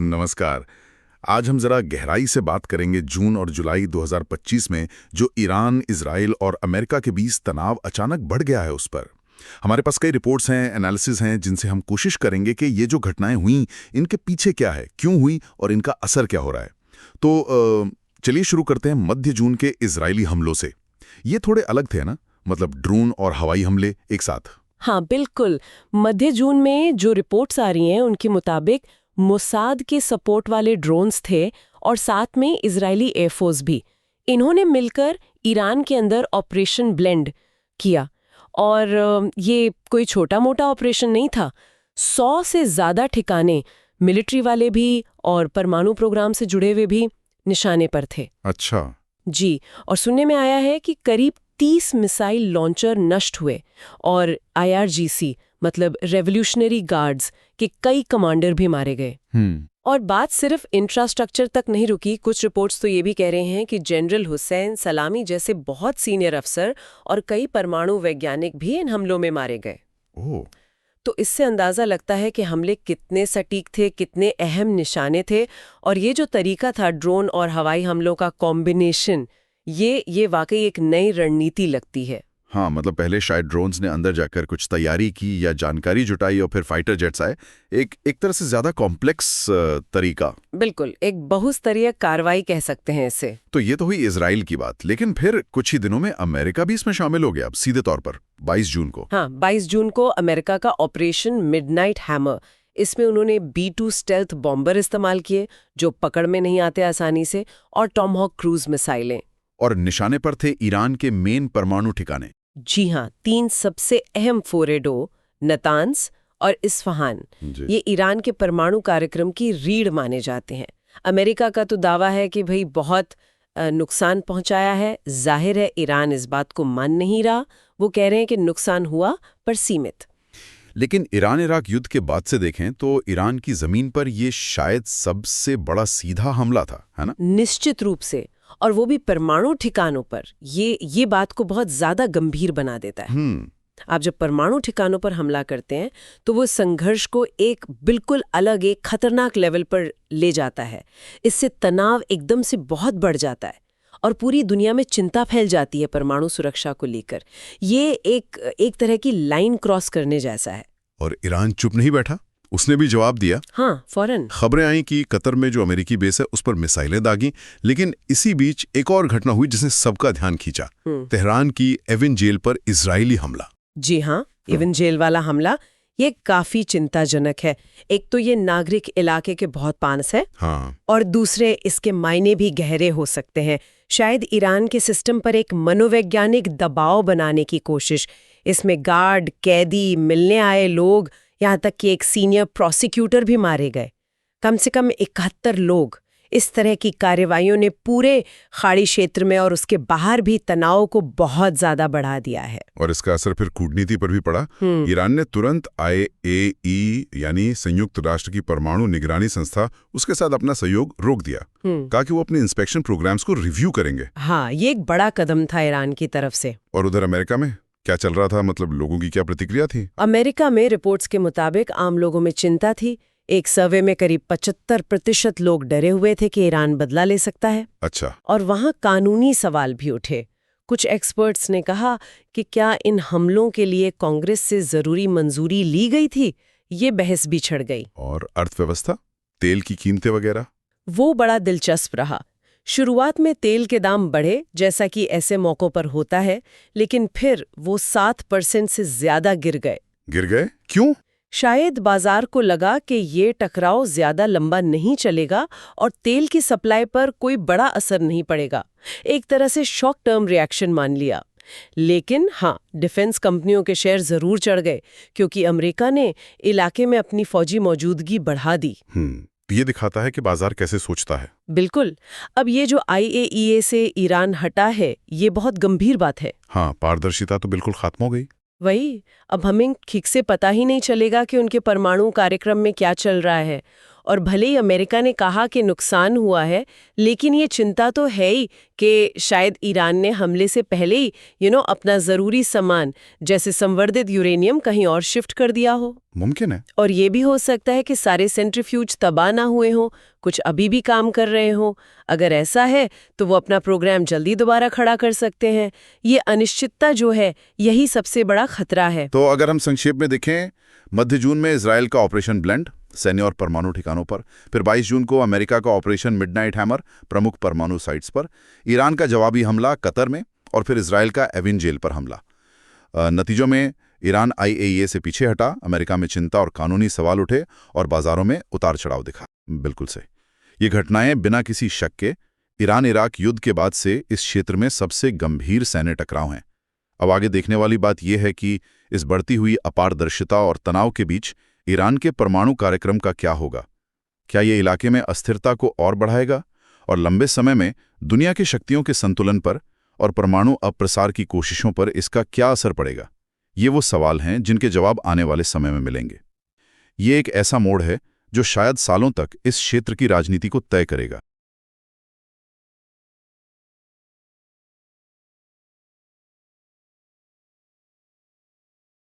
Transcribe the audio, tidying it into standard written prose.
नमस्कार। आज हम जरा गहराई से बात करेंगे जून और जुलाई 2025 में जो ईरान, इजराइल और अमेरिका के बीच तनाव अचानक बढ़ गया है उस पर। हमारे पास कई रिपोर्ट्स हैं, एनालिसिस हैं, जिनसे हम कोशिश करेंगे कि ये जो घटनाएं हुई इनके पीछे क्या है, क्यों हुई और इनका असर क्या हो रहा है। तो चलिए शुरू करते हैं मध्य जून के इजरायली हमलों से। ये थोड़े अलग थे ना, मतलब ड्रोन और हवाई हमले एक साथ। हाँ बिल्कुल। मध्य जून में जो रिपोर्ट्स आ रही हैं उनके मुताबिक मोसाद के सपोर्ट वाले ड्रोन्स थे और साथ में इजरायली एयरफोर्स भी। इन्होंने मिलकर ईरान के अंदर ऑपरेशन ब्लेंड किया और ये कोई छोटा मोटा ऑपरेशन नहीं था। 100 से ज़्यादा ठिकाने, मिलिट्री वाले भी और परमाणु प्रोग्राम से जुड़े हुए भी निशाने पर थे। अच्छा जी, और सुनने में आया है कि करीब 30 मिसाइल लॉन्चर नष्ट हुए और IRGC मतलब रेवोल्यूशनरी गार्ड्स के कई कमांडर भी मारे गए। और बात सिर्फ इंफ्रास्ट्रक्चर तक नहीं रुकी। कुछ रिपोर्ट्स तो ये भी कह रहे हैं कि जनरल हुसैन सलामी जैसे बहुत सीनियर अफसर और कई परमाणु वैज्ञानिक भी इन हमलों में मारे गए। ओह, तो इससे अंदाजा लगता है कि हमले कितने सटीक थे, कितने अहम निशाने थे। और ये जो तरीका था ड्रोन और हवाई हमलों का कॉम्बिनेशन, ये वाकई एक नई रणनीति लगती है। हाँ, मतलब पहले शायद ड्रोन्स ने अंदर जाकर कुछ तैयारी की या जानकारी जुटाई और फिर फाइटर जेट्स आए। एक तरह से ज्यादा कॉम्प्लेक्स तरीका। बिल्कुल, एक बहुस्तरीय कार्रवाई कह सकते हैं इसे। तो ये तो हुई इजराइल की बात, लेकिन फिर कुछ ही दिनों में अमेरिका भी इसमें शामिल हो गया, अब सीधे तौर पर 22 जून को। हाँ, 22 जून को अमेरिका का ऑपरेशन मिडनाइट हैमर। इसमें उन्होंने B-2 स्टेल्थ बॉम्बर इस्तेमाल किए जो पकड़ में नहीं आते आसानी से, और टॉमहॉक क्रूज मिसाइलें। और निशाने पर थे ईरान के मेन परमाणु ठिकाने। जी हाँ, 3 सबसे अहम फोरेडो, नतान्स और इस्फहान, ये ईरान के परमाणु कार्यक्रम की रीढ़ माने जाते हैं। अमेरिका का तो दावा है कि भाई बहुत नुकसान पहुंचाया है। जाहिर है ईरान इस बात को मान नहीं रहा। वो कह रहे हैं कि नुकसान हुआ पर सीमित। लेकिन ईरान इराक युद्ध के बाद से देखें तो ईरान की जमीन पर ये शायद सबसे बड़ा सीधा हमला था, है ना? निश्चित रूप से, और वो भी परमाणु ठिकानों पर। ये बात को बहुत ज्यादा गंभीर बना देता है। आप जब परमाणु ठिकानों पर हमला करते हैं तो वो संघर्ष को एक बिल्कुल अलग, एक खतरनाक लेवल पर ले जाता है। इससे तनाव एकदम से बहुत बढ़ जाता है और पूरी दुनिया में चिंता फैल जाती है परमाणु सुरक्षा को लेकर। ये एक तरह की लाइन क्रॉस करने जैसा है। और ईरान चुप नहीं बैठा, उसने भी जवाब दिया। हाँ, फौरन खबरें आई कि कतर में जो अमेरिकी बेस है उस पर मिसाइलें दागी। लेकिन इसी बीच एक और घटना हुई जिसने सबका ध्यान खींचा। तेहरान की एविन जेल पर इजरायली हमला। जी हाँ, एविन जेल वाला हमला ये काफी चिंताजनक है। एक तो ये नागरिक इलाके के बहुत पास है, हाँ, और दूसरे इसके मायने भी गहरे हो सकते हैं। शायद ईरान के सिस्टम पर एक मनोवैज्ञानिक दबाव बनाने की कोशिश। इसमें गार्ड, कैदी, मिलने आए लोग, यहाँ तक कि एक सीनियर प्रोसिक्यूटर भी मारे गए। कम से कम 71 लोग। इस तरह की कार्रवाइयों ने पूरे खाड़ी क्षेत्र में और उसके बाहर भी तनाव को बहुत ज्यादा बढ़ा दिया है। और इसका असर फिर कूटनीति पर भी पड़ा। ईरान ने तुरंत IAEA यानी संयुक्त राष्ट्र की परमाणु निगरानी संस्था, उसके साथ अपना सहयोग रोक दिया। कहा कि वो अपने इंस्पेक्शन प्रोग्राम्स को रिव्यू करेंगे। हाँ, ये एक बड़ा कदम था ईरान की तरफ से। और उधर अमेरिका में क्या चल रहा था, मतलब लोगों की क्या प्रतिक्रिया थी? अमेरिका में रिपोर्ट्स के मुताबिक आम लोगों में चिंता थी। एक सर्वे में करीब 75% लोग डरे हुए थे कि ईरान बदला ले सकता है। अच्छा। और वहाँ कानूनी सवाल भी उठे। कुछ एक्सपर्ट्स ने कहा कि क्या इन हमलों के लिए कांग्रेस से जरूरी मंजूरी ली गई थी? ये बहस भी छिड़ गई। और अर्थव्यवस्था, तेल की कीमतें वगैरह, वो बड़ा दिलचस्प रहा। शुरुआत में तेल के दाम बढ़े, जैसा कि ऐसे मौकों पर होता है, लेकिन फिर वो 7% से ज्यादा गिर गए। गिर गए? क्यों? शायद बाजार को लगा कि ये टकराव ज्यादा लंबा नहीं चलेगा और तेल की सप्लाई पर कोई बड़ा असर नहीं पड़ेगा। एक तरह से शॉक टर्म रिएक्शन मान लिया। लेकिन हाँ, डिफेंस कंपनियों के शेयर जरूर चढ़ गए क्योंकि अमेरिका ने इलाके में अपनी फौजी मौजूदगी बढ़ा दी। ये दिखाता है कि बाजार कैसे सोचता है। बिल्कुल। अब ये जो IAEA से ईरान हटा है, ये बहुत गंभीर बात है। हाँ, पारदर्शिता तो बिल्कुल खत्म हो गई। वही, अब हमें ठीक से पता ही नहीं चलेगा कि उनके परमाणु कार्यक्रम में क्या चल रहा है। और भले ही अमेरिका ने कहा कि नुकसान हुआ है, लेकिन ये चिंता तो है ही कि शायद ईरान ने हमले से पहले ही अपना ज़रूरी सामान जैसे संवर्धित यूरेनियम कहीं और शिफ्ट कर दिया हो। मुमकिन है। और ये भी हो सकता है कि सारे सेंट्रीफ्यूज तबाह ना हुए हों, कुछ अभी भी काम कर रहे हों। अगर ऐसा है तो वो अपना प्रोग्राम जल्दी दोबारा खड़ा कर सकते हैं। ये अनिश्चितता जो है, यही सबसे बड़ा खतरा है। तो अगर हम संक्षेप में देखें, मध्य जून में इजराइल का ऑपरेशन ब्लेंड सैन्य और परमाणु ठिकानों पर, फिर 22 जून को अमेरिका का ऑपरेशन मिडनाइट हैमर प्रमुख परमाणु साइट्स पर, ईरान का जवाबी हमला कतर में, और फिर इजराइल का एविन जेल पर हमला। नतीजों में ईरान IAEA से पीछे हटा, अमेरिका में चिंता और कानूनी सवाल उठे और बाजारों में उतार चढ़ाव दिखा। बिल्कुल सही। ये घटनाएं बिना किसी शक के ईरान इराक युद्ध के बाद से इस क्षेत्र में सबसे गंभीर सैन्य टकराव हैं। अब आगे देखने वाली बात यह है कि इस बढ़ती हुई अपारदर्शिता और तनाव के बीच ईरान के परमाणु कार्यक्रम का क्या होगा। क्या ये इलाके में अस्थिरता को और बढ़ाएगा और लंबे समय में दुनिया की शक्तियों के संतुलन पर और परमाणु अप्रसार की कोशिशों पर इसका क्या असर पड़ेगा? ये वो सवाल हैं जिनके जवाब आने वाले समय में मिलेंगे। ये एक ऐसा मोड़ है जो शायद सालों तक इस क्षेत्र की राजनीति को तय करेगा।